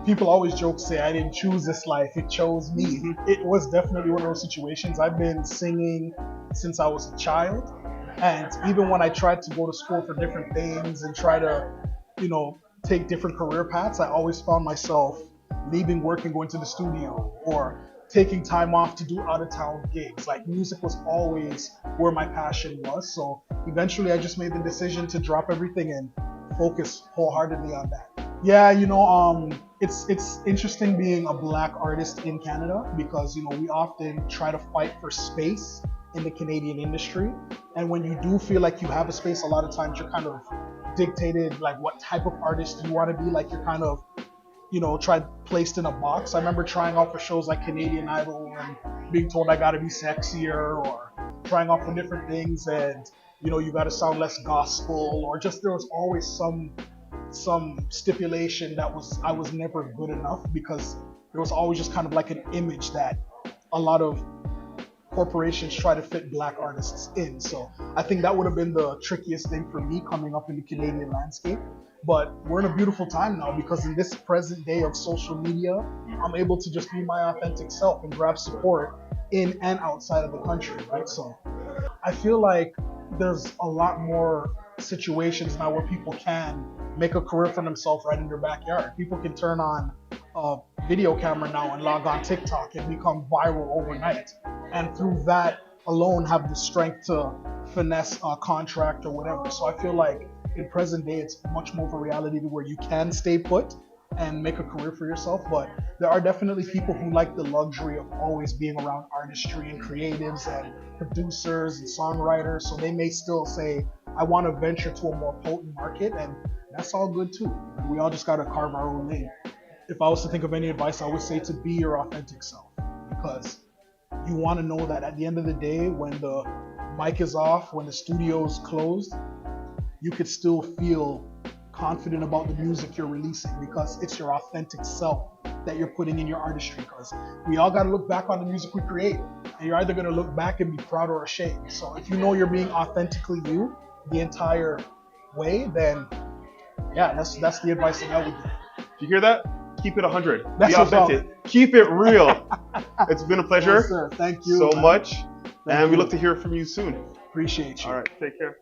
people always joke, say I didn't choose this life, it chose me. It was definitely one of those situations. I've been singing since I was a child, and even when I tried to go to school for different things and try to, you know, take different career paths, I always found myself leaving work and going to the studio, or taking time off to do out of town gigs. Like, music was always where my passion was. So eventually I just made the decision to drop everything and focus wholeheartedly on that. Yeah, it's interesting being a black artist in Canada, because we often try to fight for space in the Canadian industry. And when you do feel like you have a space, a lot of times you're kind of dictated like what type of artist you want to be. Like, you're kind of tried placed in a box. I remember trying out for shows like Canadian Idol and being told I gotta be sexier, or trying out for different things, and you gotta sound less gospel, or just there was always some stipulation that I was never good enough, because there was always just kind of like an image that a lot of corporations try to fit black artists in. So I think that would have been the trickiest thing for me coming up in the Canadian landscape. But we're in a beautiful time now, because in this present day of social media, I'm able to just be my authentic self and grab support in and outside of the country, right? So I feel like there's a lot more situations now where people can make a career for themselves right in their backyard. People can turn on a video camera now and log on TikTok and become viral overnight. And through that alone have the strength to finesse a contract or whatever. So I feel like in present day, it's much more of a reality to where you can stay put and make a career for yourself. But there are definitely people who like the luxury of always being around artistry and creatives and producers and songwriters. So they may still say, I want to venture to a more potent market, and that's all good too. We all just got to carve our own lane. If I was to think of any advice, I would say to be your authentic self, because you want to know that at the end of the day, when the mic is off, when the studio's closed, you could still feel confident about the music you're releasing, because it's your authentic self that you're putting in your artistry. Because we all got to look back on the music we create, and you're either going to look back and be proud or ashamed. So if you know you're being authentically you the entire way, then yeah, that's the advice that I would give. You hear that? Keep it 100. That's be authentic. Keep it real. It's been a pleasure. Yes, sir. Thank you so much. Thank and we you. look to hear from you soon. Appreciate you. All right. Take care.